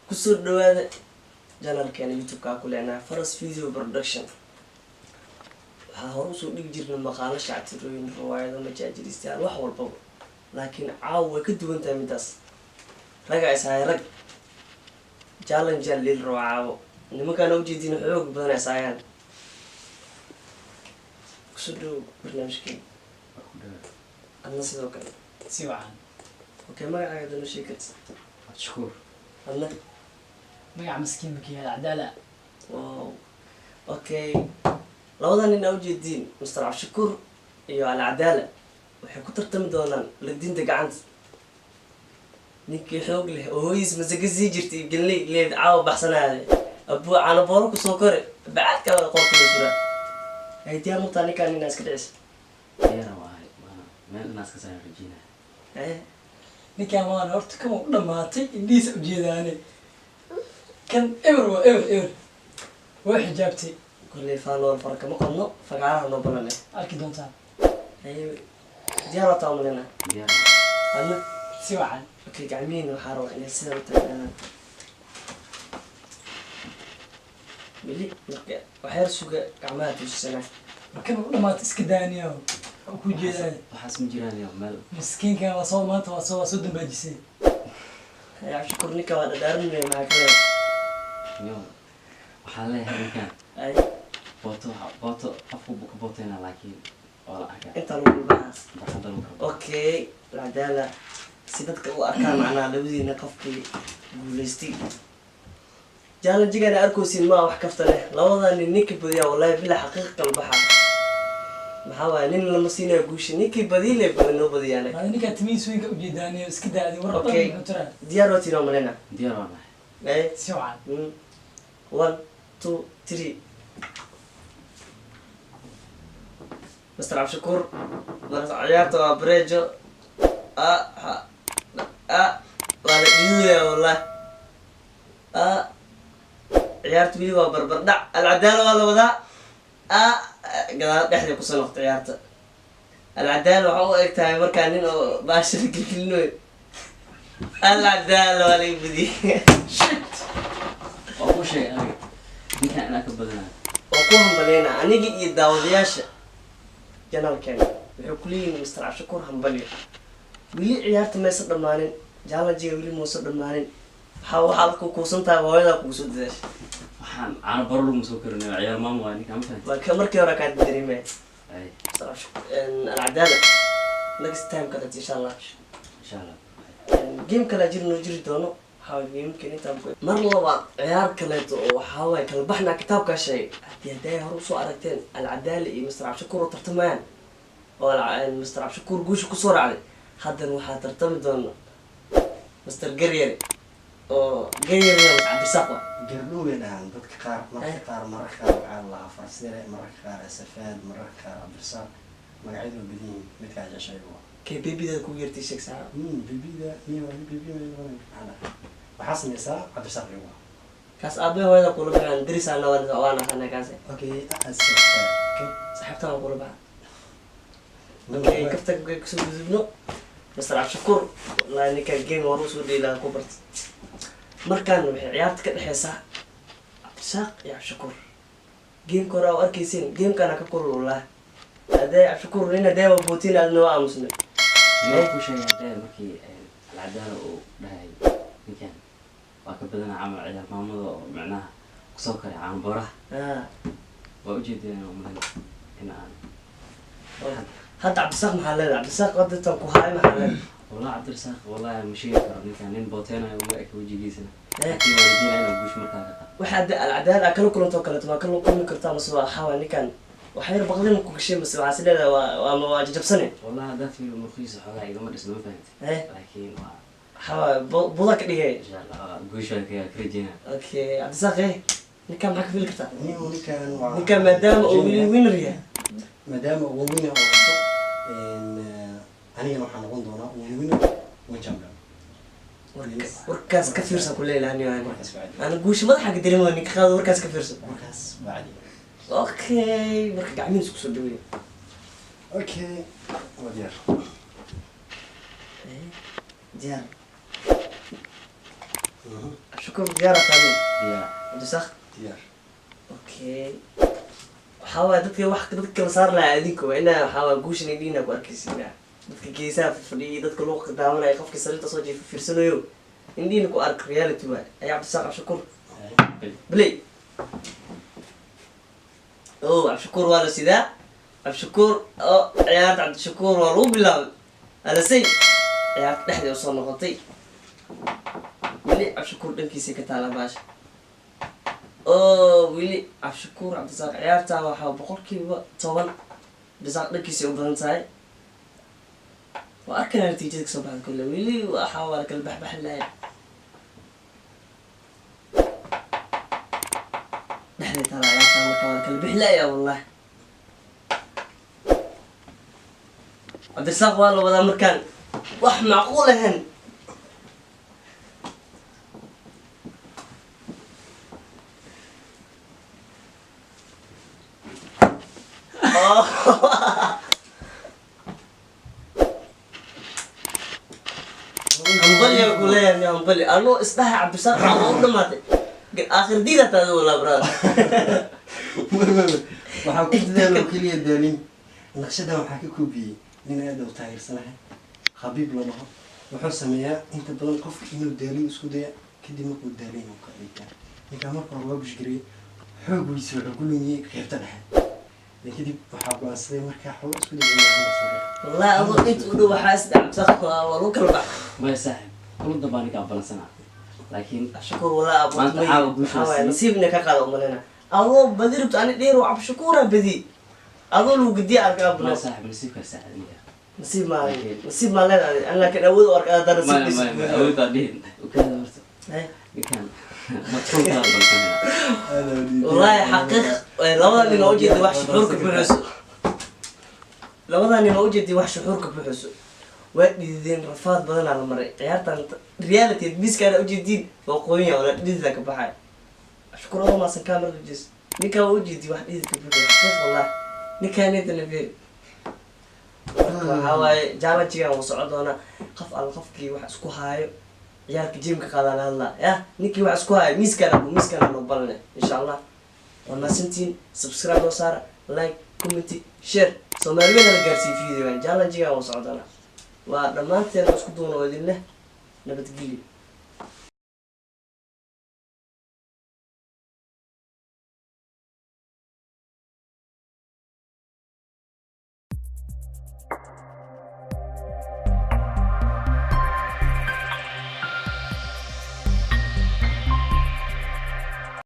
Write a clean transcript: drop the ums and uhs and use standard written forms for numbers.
kusoo dhawaada channelkeena YouTube-ka ku leenahay Faras Video Production. waxaa hore usoo dhigi jirnay maqaalo shactirooyin riwaayado majaajiristayaal wax walbaba laakiin caawa way ka duwan tahay midaas raga isahay rag challenge lil rawaabo nimankaan u jeedin xoog badan isaayaan kusoo dhaw barnaamijkeen adna sidoo kale si wacan okay magacaaga dano sheekad mashkuur adna magaca miskiin makiyaal cadala wow okay labadan nin u jeedin Mr. Abshakur iyo Al-Adala waxay ku tartami doonaan ladinta gacanta ninkii xoog leh oo hooyis masaga sii jirtay galnay leed caaw baxsanaade abu ana booro ku soo kore baad ka qoto sura ay diyaar mutani kan inaas ka dhicis yara waay meel naas ka saaran rajina ninkaan waan horta kama u dhamaatay indhiisa u jeedaane kan ever waa xijaabtay kulli faanol farka ma qodno fagaaraha noo balane arki doontaa ay diyaar ta umaleena yara adna si wacan okay gacmiin waxa roo inay sida u taagana mili marka waxyar suga gacmaha tusana kan u dhamaatay iska daaniyo ku jeedaane waxaas ma jiraan iyo meel miskiinkan waa soo maanta waa soo dambaajisay ay Abshakur ninka waa dhadaarinay ma kale yo waxaa leeyahay ninkan ay boto afku buka botena laakiin wala arkaa inta lagu baas barxada lagu okay Al-Adala si dadka u arkaan macnaha labadiina qofkii guuleystay challenge-gana arkoosin ma wax kafta leh labadan ninka badiya wallahi bila xaqiiq qalbaha maxaa waay nin lama siinayo guushi ninkii badile badano badiyana hada ninkaan timiis weynka u jeedaaniyo iska daadi warqad Okay. wuxuu tiraa diyaar oo tino malena diyaar waa nahay ay si wacan 1 2 3 Mr. Abshakur marka ciyaarta waa brejo wala diiya wallahi ciyaarta wili waa barbar dhac Al-Adala waa la wadaa gadaal dhexda ku soo noqday ciyaarta Al-Adala waxa uu egtahay markaa nin oo baashir gilgilnooy Al-Adala waa la ibadiyay oo ku sheegay aniga ninkan inaa ka badanaa oo ku hambaleyna aniga iyo daawadayaasha channelkeena wuxuu ku leeyahay Mr. Abshakur hambaliyo wili ciyaarta maysa dhamaanin challenge-ga wili muusa dhamaanin waxaad ku kuusantahay hooyada kugu soo dadaashay waxaan aan baro lagu soo karinayo ciyaar maam waa ninkan ma fahanti markii hore kaa dareemay ay Mr. Abshakur Al-Adala next time kale insha Allah insha Allah game kale jiri doono how game kan inta mar labaad ciyaar kale oo waxa way kala baxna kitaabka shay hadii hore u soo aragteen Al-Adala iyo Mr. Abshakur tartamayaan oo Mr. Abshakur guusha ku soo raacday haddana waxa tartami doona Mr. Garyari oo Garyari Cabdisaaq gardhoweedaan dadka qaar marka qaar waxaa la farsire marka qaar safaad marka qaar Cabdisaaq magacyadu bidin mid ka jashay KBB-da ku yeertay sheeksa bibida iyo bibida ana waxaa sameeysaa Cabdisaaq iyo kaas aabe hooyada kula baxan dirisana waana xana kaas okay asafaa saxibtaan kula baxan okay kafta ku soo gudubno Mr. Abshakur la ninka game hore soo dheelaa ku bart markaan waxay ciyaarta ka dhaxaysaa Abdisaaq iyo Abshakur game kora oo arkaysin game kana ka kululaa aday Abshakur ina deewa bootin adna waa aamusnay yoo ku sheegay dheer markii Al-Adala uu dhahay ninkan waa ka badanaa camal ciyaar maamada oo macnaha kusoo karay caan boraha waa u jeedeen in aan hadda Cabdisaaq maxaa leedahay Cabdisaaq wadada ku haay maxaa leedahay والله عبد الرزاق والله مشي كرم كان لين بوتينا وما أكو جيجيسنا أكيد ورجينا إنه بوش مركز waxaad Al-Adala akala kulanto kale tuma kala kulmi kartaa masoo xawaan ninkan waxay baqdeen ku gashay masoo xasileeda waa jabsane والله هذا في المخيس حلا إذا ما دسنا ما فهمت لكن حوا buda ka dhigay إن شاء الله بوش كذا كريجينا okay Cabdisaaq ninkan maxaa ka fili kartaa ninkan maadaama uu winner yahay maadaama uu winner oo anigana waxaan noqon doonaa winner oo champion warkaas ka fiirsan ku leeyahay ana guush madaxa ka dareemo ninka qaado warkaas ka fiirsan markaas bacdi okay marka gacmihiisa isku soo dhaweey okay wadiyaar diyaar شكرا زيارة ثانية يا عبد الساق diyaar اوكي waxaa dadka wax dadka kala saar lahaa adinku waa inaa waxaa guushan idhiina ku arkaysiina dadka geesaha fadhiyay dadka loo qadaawanaya qofka sariirta soo jeefa fiirsanayo indhiina ku ark reality waa ay cabdisaaq cabshakuur blay oo cabshakuur waa la sidaa cabshakuur oo ciyaarta cabdishakuur waa lagu bilaabay alasay ciyaarta dhexdeeda soo noqotay weli cabshakuur dhankiisay ka taala baasha weli cabshakuur cabdisaaq ciyaartaa waxaa 10% bisaaq dhankiisay u badan tahay waa arkana natiijada kasoo baxda kule weli waxaa waa kala baxbaxi lahay dhexday taala ciyaartaa marka waa kala bixi lahayaa wallahi cabdisaaq waa la wadaa markaan wax macquul ahayn هنبلي أقول ليه يا هنبلي أنا استحى عبد السلام عمود ما آخر دي ده تقول ولا براد waxaa ku dadaalo kaliya daalin naqshada waxaa ka koobiyey nin aad u taageersanahay khabiib la dhaho wuxuu sameeyaa inta badan qofka inuu daalin isku daya kadib markuu daalin uu ka dhigaa ninka marka hore waa bushgariye xooggiisa wuxuu ku lumiyey qaybta dhexe kadib waxaa go'aansaday markaa xoog isku dayay والله أظن أنت ودو حاسد عم تخطى ولو كل بعض ما يساعد كل ضباني كان بلسنا لكن شكور ولا أبو ما أنت حاول بوش نصيبنا كقال أمنا الله بدير بتعني دير وعب شكورا بدي أظن وقدي أركب ما نص يساعد نسيبك السعدية نصيب ما لنا أنا لكن أود أركب هذا ما نصيب ما أود أدين وكذا مرت كان مطلوب هذا بلسنا والله حقق لولا إني موجود وحش حرك بحسه لولا إني موجود وحش حرك بحسه وادين رفاض بدل على مرة عيارة ريالتي بيس كان أوجدين وقوية ولا ديد ذاك بحاجة أشكر الله ما سكامر الجس نكا وجدي واحد ديد كبير والله نكا نيت النبي هواي جامع جيا وصعد أنا خف على خف كي واحد سكو هاي عيالك جيم كقال الله يا نكي واحد سكو هاي ميس كان نقبلنا إن شاء الله والناس سنتين سبسكرايب وصار لايك كومنتي شير سومالي أنا جالسين فيديو جامع جيا وصعد أنا ودمانتين اسكو دونا ودينه نبتقلي